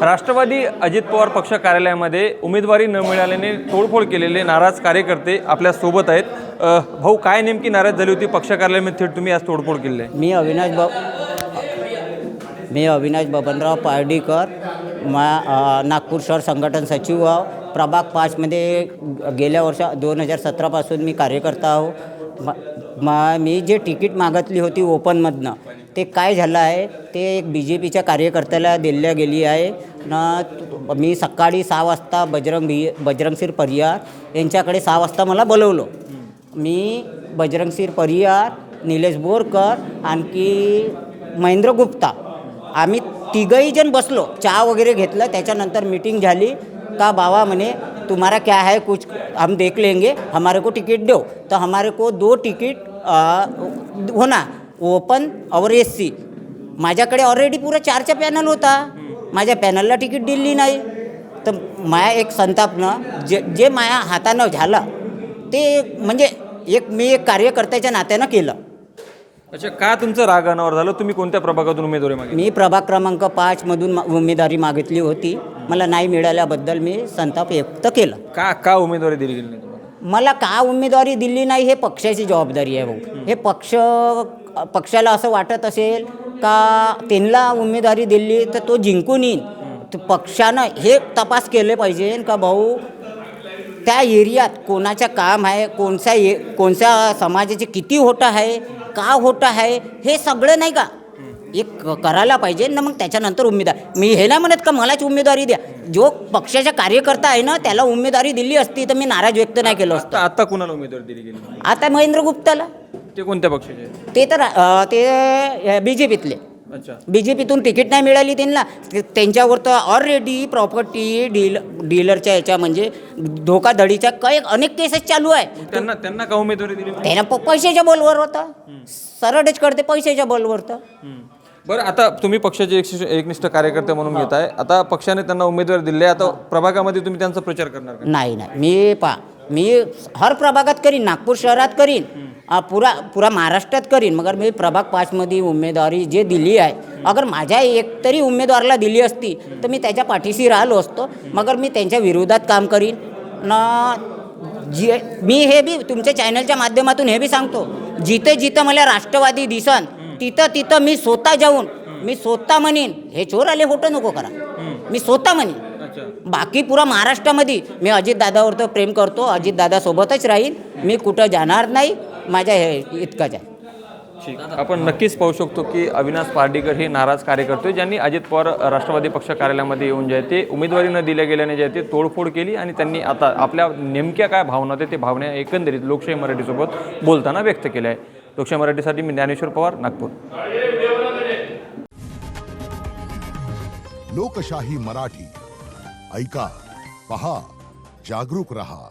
राष्ट्रवादी अजित पवार पक्ष कार्यालयामध्ये उमेदवारी न मिळाल्याने तोडफोड केलेले नाराज कार्यकर्ते आपल्या सोबत आहेत. भाऊ, काय नेमकी नाराज झाली होती पक्ष कार्यालयामध्ये थेट तुम्ही आज तोडफोड केली आहे? मी अविनाश बबनराव पार्डीकर, नागपूर शहर संघटन सचिव आहो. प्रभाग 5मध्ये गेल्या 2017पासून मी कार्यकर्ता आहो. मी जे तिकीट मागितली होती ओपनमधनं ते काय झालं आहे, ते एक BJPच्या कार्यकर्त्याला दिल्या गेली आहे ना. मी सकाळी 6 वाजता बजरंगशीर परियार यांच्याकडे 6 वाजता मला बोलवलं. मी बजरंगशीर परियार, निलेश बोरकर, आणखी महेंद्र गुप्ता, आम्ही तिघही जण बसलो, चहा वगैरे घेतलं. त्याच्यानंतर मीटिंग झाली का बाबा म्हणे तुम्हारा क्या है, कुछ हम देख लेंगे, हमारे को टिकट दो. तो हमारे को 2 टिकट होना, ओपन और SC. माझ्याकडे ऑलरेडी पुरा 4चा पॅनल होता, माझ्या पॅनलला तिकीट दिली नाही. तर माया एक संतापनं जे माया हातानं झालं ते म्हणजे मी एक कार्यकर्त्याच्या नात्यानं केलं. अच्छा, का तुमचं राग अनावर झालं? तुम्ही कोणत्या प्रभागातून उमेदवारी मागितली? मी प्रभाग क्रमांक 5मधून उमेदवारी मागितली होती. मला नाही मिळाल्याबद्दल मी संताप व्यक्त केलं. का उमेदवारी दिली गेली नाही तुम्हाला? मला का उमेदवारी दिली नाही हे पक्षाची जबाबदारी आहे भाऊ. हे पक्षाला असं वाटत असेल का त्यांना उमेदवारी दिली तर तो जिंकून येईल. तर पक्षानं हे तपास केले पाहिजे का भाऊ त्या एरियात कोणाचं काम आहे, कोणत्या समाजाचे किती होतं आहे, का होतं आहे, हे सगळं नाही का एक करायला पाहिजे ना. मग त्याच्यानंतर उमेदवार, मी हे नाही म्हणत का मलाच उमेदवारी द्या. जो पक्षाचा कार्यकर्ता आहे ना त्याला उमेदवारी दिली असती तर मी नाराज व्यक्त नाही केलं असतं. आता कुणाला उमेदवारी दिली गेली? आता महेंद्र गुप्ताला. ते कोणत्या पक्षाचे? ते BJPतले. अच्छा, BJPतून तिकीट नाही मिळाली त्यांना. त्यांच्यावर तर ऑलरेडी प्रॉपर्टी डीलरच्या याच्या म्हणजे धोकाधडीच्या काही अनेक केसेस चालू आहे. त्यांना का उमेदवारी दिली? त्यांना पैशाच्या बलवर होता, सरळच करते पैशाच्या बलवर. तर बरं, आता तुम्ही पक्षाचे एकनिष्ठ कार्यकर्ते म्हणून घेत आहे, आता पक्षाने त्यांना उमेदवारी दिली आहे, आता प्रभागामध्ये तुम्ही त्यांचा प्रचार करणार का? नाही, मी हर प्रभागात करीन, नागपूर शहरात करीन, पुरा महाराष्ट्रात करीन. मगर मी प्रभाग 5मध्ये उमेदवारी जे दिली आहे, अगर माझ्या एकतरी उमेदवाराला दिली असती तर मी त्याच्या पाठीशी राहिलो असतो. मगर मी त्यांच्या विरोधात काम करीन ना. मी हे बी तुमच्या चॅनलच्या माध्यमातून हे बी सांगतो, जिथं मला राष्ट्रवादी दिसन तिथं मी स्वतः जाऊन मी स्वतः म्हणीन हे चोर आले फोटो नको करा, मी स्वतः म्हणीन. बाकी पुरा महाराष्ट्रामध्ये मी अजितदादावर तर प्रेम करतो, अजितदादासोबतच राहील, मी कुठं जाणार नाही. माझ्या हे इतकंच आहे. ठीक, आपण नक्कीच पाहू शकतो की अविनाश पार्डीकर हे नाराज कार्यकर्ते ज्यांनी अजित पवार राष्ट्रवादी पक्ष कार्यालयामध्ये येऊन जे आहे ते उमेदवारी न दिल्या गेल्याने जे आहे ते तोडफोड केली आणि त्यांनी आता आपल्या नेमक्या काय भावना होत्या ते भावना एकंदरीत लोकशाही मराठीसोबत बोलताना व्यक्त केल्या आहे. लोकशाही मराठीसाठी मी ज्ञानेश्वर पवार, नागपूर. लोकशाही मराठी ऐका, पहा, जागरूक रहा.